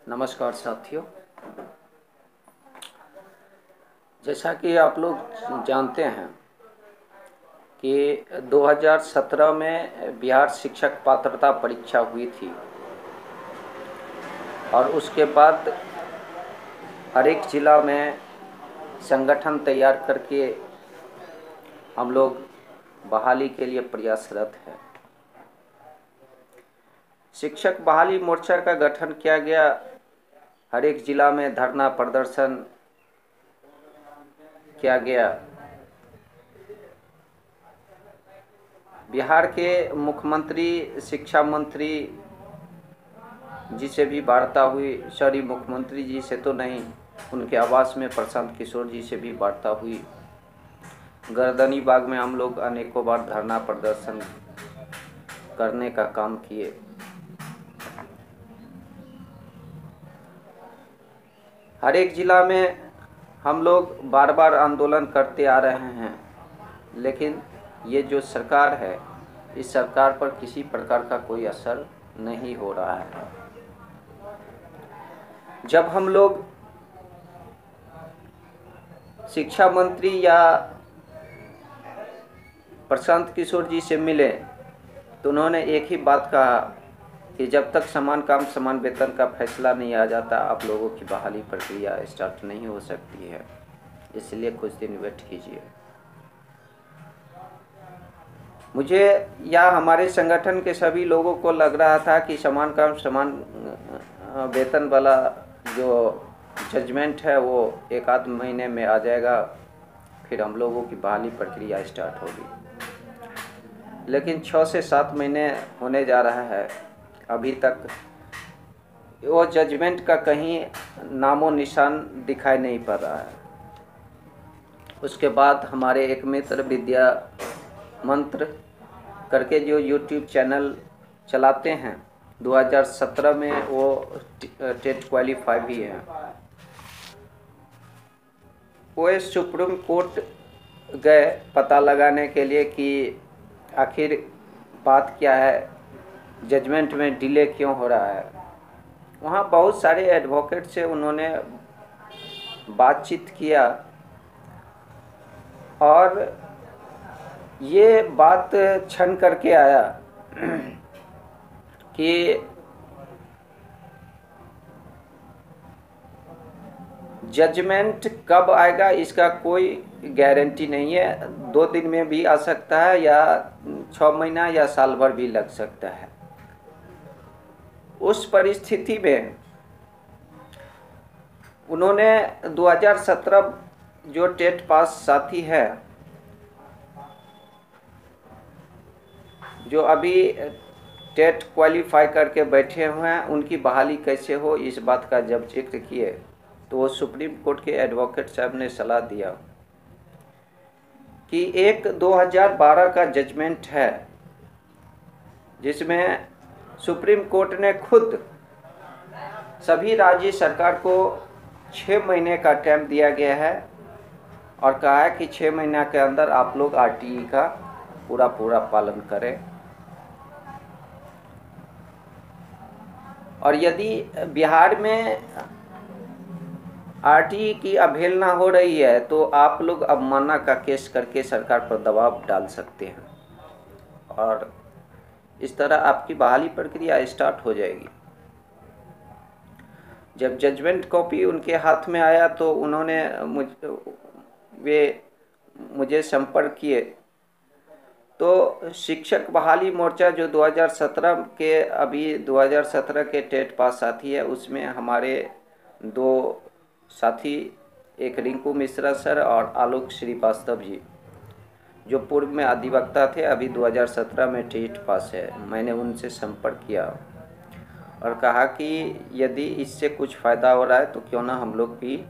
नमस्कार साथियों। जैसा कि आप लोग जानते हैं कि 2017 में बिहार शिक्षक पात्रता परीक्षा हुई थी और उसके बाद हर एक ज़िला में संगठन तैयार करके हम लोग बहाली के लिए प्रयासरत हैं। शिक्षक बहाली मोर्चा का गठन किया गया। हर एक ज़िला में धरना प्रदर्शन किया गया। बिहार के मुख्यमंत्री, शिक्षा मंत्री जी से भी वार्ता हुई। सॉरी, मुख्यमंत्री जी से तो नहीं, उनके आवास में प्रशांत किशोर जी से भी वार्ता हुई। गर्दनी बाग में हम लोग अनेकों बार धरना प्रदर्शन करने का काम किए। हर एक ज़िला में हम लोग बार बार आंदोलन करते आ रहे हैं, लेकिन ये जो सरकार है, इस सरकार पर किसी प्रकार का कोई असर नहीं हो रहा है। जब हम लोग शिक्षा मंत्री या प्रशांत किशोर जी से मिले तो उन्होंने एक ही बात कहा कि जब तक समान काम समान वेतन का फैसला नहीं आ जाता, आप लोगों की बहाली प्रक्रिया स्टार्ट नहीं हो सकती है, इसलिए कुछ दिन वेट कीजिए। मुझे या हमारे संगठन के सभी लोगों को लग रहा था कि समान काम समान वेतन वाला जो जजमेंट है वो एक आध महीने में आ जाएगा, फिर हम लोगों की बहाली प्रक्रिया स्टार्ट होगी। लेकिन 6 से 7 महीने होने जा रहा है, अभी तक वो जजमेंट का कहीं नामो निशान दिखाई नहीं पड़ रहा है। उसके बाद हमारे एक मित्र विद्या मंत्र करके जो यूट्यूब चैनल चलाते हैं, 2017 में वो टेट क्वालिफाई भी है। वो सुप्रीम कोर्ट गए पता लगाने के लिए कि आखिर बात क्या है, जजमेंट में डिले क्यों हो रहा है। वहाँ बहुत सारे एडवोकेट से उन्होंने बातचीत किया और ये बात छन करके आया कि जजमेंट कब आएगा इसका कोई गारंटी नहीं है। 2 दिन में भी आ सकता है या 6 महीना या साल भर भी लग सकता है। उस परिस्थिति में उन्होंने 2017 जो टेट पास साथी है, जो अभी टेट क्वालिफाई करके बैठे हुए हैं, उनकी बहाली कैसे हो, इस बात का जब जिक्र किए तो वो सुप्रीम कोर्ट के एडवोकेट साहब ने सलाह दिया कि एक 2012 का जजमेंट है जिसमें सुप्रीम कोर्ट ने खुद सभी राज्य सरकार को 6 महीने का टाइम दिया गया है और कहा है कि 6 महीना के अंदर आप लोग आरटीई का पूरा पालन करें। और यदि बिहार में आरटीई की अवहेलना हो रही है तो आप लोग अवमानना का केस करके सरकार पर दबाव डाल सकते हैं और इस तरह आपकी बहाली प्रक्रिया स्टार्ट हो जाएगी। जब जजमेंट कॉपी उनके हाथ में आया तो उन्होंने मुझे संपर्क किए। तो शिक्षक बहाली मोर्चा जो 2017 के अभी 2017 के टेट पास साथी है, उसमें हमारे 2 साथी, एक रिंकू मिश्रा सर और आलोक श्रीवास्तव जी, जो पूर्व में अधिवक्ता थे, अभी 2017 में टेट पास है। मैंने उनसे संपर्क किया और कहा कि यदि इससे कुछ फ़ायदा हो रहा है तो क्यों ना हम लोग भी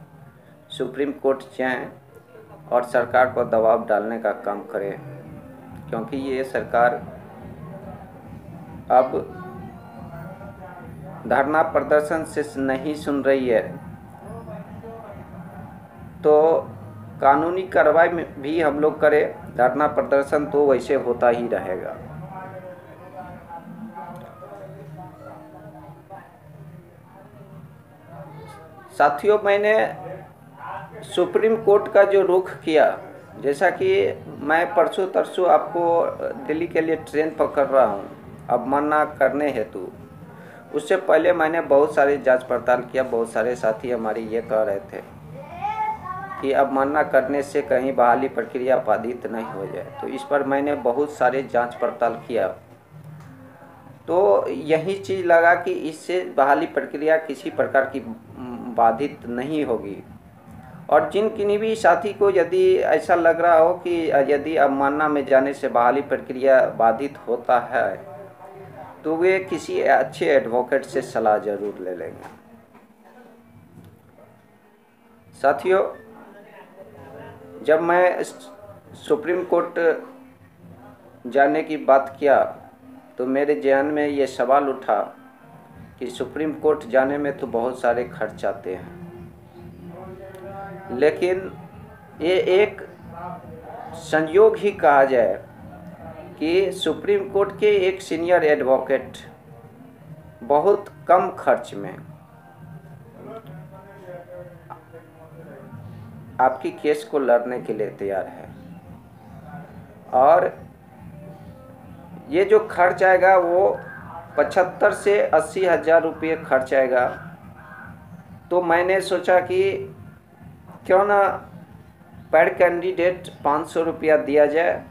सुप्रीम कोर्ट जाएं और सरकार को दबाव डालने का काम करें, क्योंकि ये सरकार अब धरना प्रदर्शन से नहीं सुन रही है तो कानूनी कार्रवाई में भी हम लोग करें, धरना प्रदर्शन तो वैसे होता ही रहेगा। साथियों, मैंने सुप्रीम कोर्ट का जो रुख किया, जैसा कि मैं परसों तरसों आपको दिल्ली के लिए ट्रेन पकड़ रहा हूँ अवमानना करने हेतु, उससे पहले मैंने बहुत सारी जांच पड़ताल किया। बहुत सारे साथी हमारे ये कह रहे थे कि अवमानना करने से कहीं बहाली प्रक्रिया बाधित नहीं हो जाए, तो इस पर मैंने बहुत सारे जांच पड़ताल किया। तो यही चीज़ लगा कि इससे बहाली प्रक्रिया किसी प्रकार की बाधित नहीं होगी। और जिन किन्हीं भी साथी को यदि ऐसा लग रहा हो कि यदि अवमानना में जाने से बहाली प्रक्रिया बाधित होता है, तो वे किसी अच्छे एडवोकेट से सलाह जरूर ले लेंगे। साथियों, जब मैं सुप्रीम कोर्ट जाने की बात किया तो मेरे ज़हन में ये सवाल उठा कि सुप्रीम कोर्ट जाने में तो बहुत सारे खर्च आते हैं, लेकिन ये एक संयोग ही कहा जाए कि सुप्रीम कोर्ट के एक सीनियर एडवोकेट बहुत कम खर्च में आपकी केस को लड़ने के लिए तैयार है। और ये जो खर्च आएगा वो 75 से 80 हज़ार रुपये खर्च आएगा। तो मैंने सोचा कि क्यों ना पर कैंडिडेट 500 रुपया दिया जाए,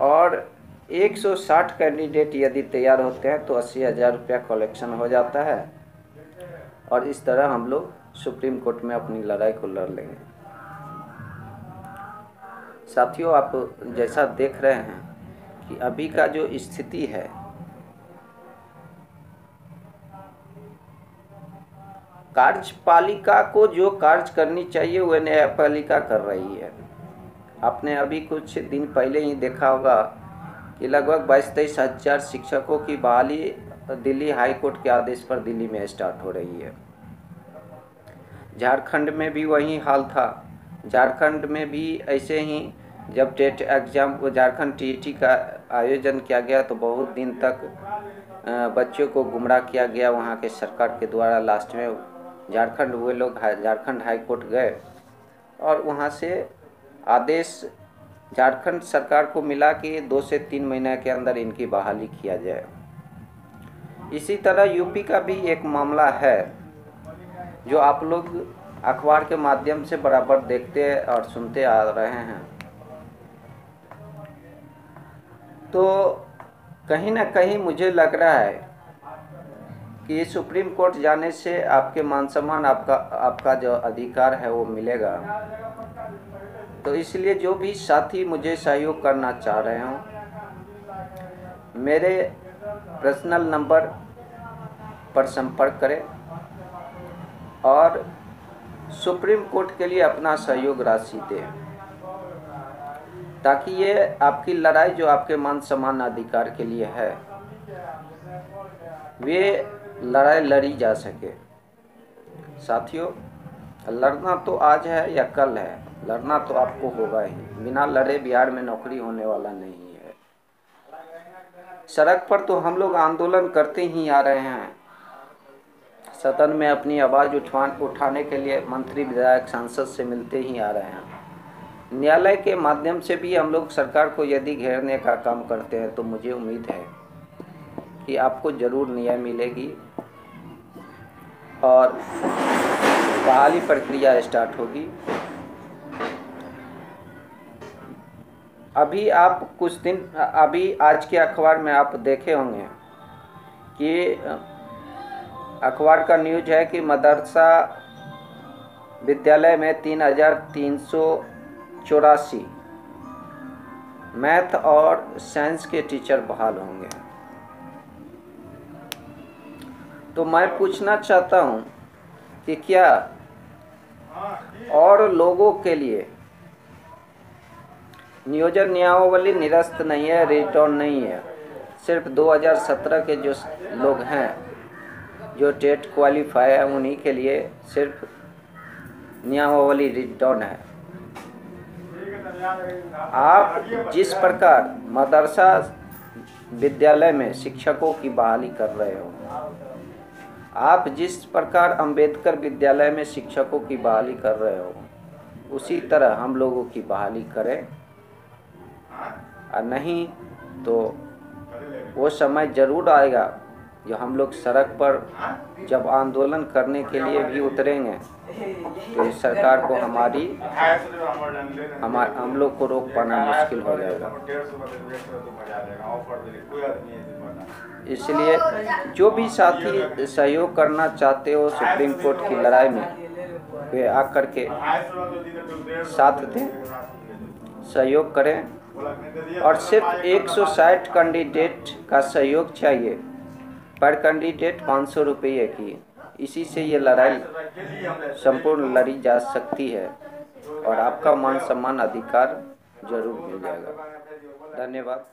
और 160 कैंडिडेट यदि तैयार होते हैं तो 80 हज़ार रुपया कलेक्शन हो जाता है, और इस तरह हम लोग सुप्रीम कोर्ट में अपनी लड़ाई को लड़ लेंगे। साथियों, आप जैसा देख रहे हैं कि अभी का जो स्थिति है, कार्यपालिका को जो कार्य करनी चाहिए वह न्यायपालिका कर रही है। आपने अभी कुछ दिन पहले ही देखा होगा कि लगभग 22-23 हज़ार शिक्षकों की बहाली दिल्ली हाई कोर्ट के आदेश पर दिल्ली में स्टार्ट हो रही है। झारखंड में भी वही हाल था। झारखंड में भी ऐसे ही जब टेट एग्ज़ाम को झारखंड टीईटी का आयोजन किया गया तो बहुत दिन तक बच्चों को गुमराह किया गया वहाँ के सरकार के द्वारा। लास्ट में झारखंड हुए लोग झारखंड हाई कोर्ट गए और वहाँ से आदेश झारखंड सरकार को मिला कि 2 से 3 महीने के अंदर इनकी बहाली किया जाए। इसी तरह यूपी का भी एक मामला है जो आप लोग अखबार के माध्यम से बराबर देखते और सुनते आ रहे हैं। तो कहीं ना कहीं मुझे लग रहा है कि सुप्रीम कोर्ट जाने से आपके मान सम्मान, आपका जो अधिकार है वो मिलेगा। तो इसलिए जो भी साथी मुझे सहयोग करना चाह रहे हों, मेरे पर्सनल नंबर पर संपर्क करें और सुप्रीम कोर्ट के लिए अपना सहयोग राशि दें, ताकि ये आपकी लड़ाई जो आपके मान सम्मान अधिकार के लिए है वे लड़ाई लड़ी जा सके। साथियों, लड़ना तो आज है या कल है, लड़ना तो आपको होगा ही। बिना लड़े बिहार में नौकरी होने वाला नहीं है। सड़क पर तो हम लोग आंदोलन करते ही आ रहे हैं, सदन में अपनी आवाज़ उठाने के लिए मंत्री विधायक सांसद से मिलते ही आ रहे हैं। न्यायालय के माध्यम से भी हम लोग सरकार को यदि घेरने का काम करते हैं तो मुझे उम्मीद है कि आपको ज़रूर न्याय मिलेगी और बहाली प्रक्रिया स्टार्ट होगी। अभी आप कुछ दिन अभी आज के अखबार में आप देखे होंगे कि अखबार का न्यूज है कि मदरसा विद्यालय में 3,384 मैथ और साइंस के टीचर बहाल होंगे। तो मैं पूछना चाहता हूं कि क्या और लोगों के लिए नियोजन नियमावली निरस्त नहीं है, रिटर्न नहीं है। सिर्फ 2017 के जो लोग हैं जो टेट क्वालिफाई है उन्हीं के लिए सिर्फ नियमावली रिटर्न है। आप जिस प्रकार मदरसा विद्यालय में शिक्षकों की बहाली कर रहे हो आप जिस प्रकार अंबेडकर विद्यालय में शिक्षकों की बहाली कर रहे हो, उसी तरह हम लोगों की बहाली करें, और नहीं तो वो समय ज़रूर आएगा जो हम लोग सड़क पर जब आंदोलन करने के लिए भी उतरेंगे तो इस सरकार को हम लोग को रोक पाना मुश्किल हो जाएगा। इसलिए जो भी साथी सहयोग करना चाहते हो सुप्रीम कोर्ट की लड़ाई में, वे आकर के साथ दें, सहयोग करें। और सिर्फ 160 कैंडिडेट का सहयोग चाहिए, पर कैंडिडेट 500 रुपये की। इसी से ये लड़ाई संपूर्ण लड़ी जा सकती है और आपका मान सम्मान अधिकार जरूर मिल जाएगा। धन्यवाद।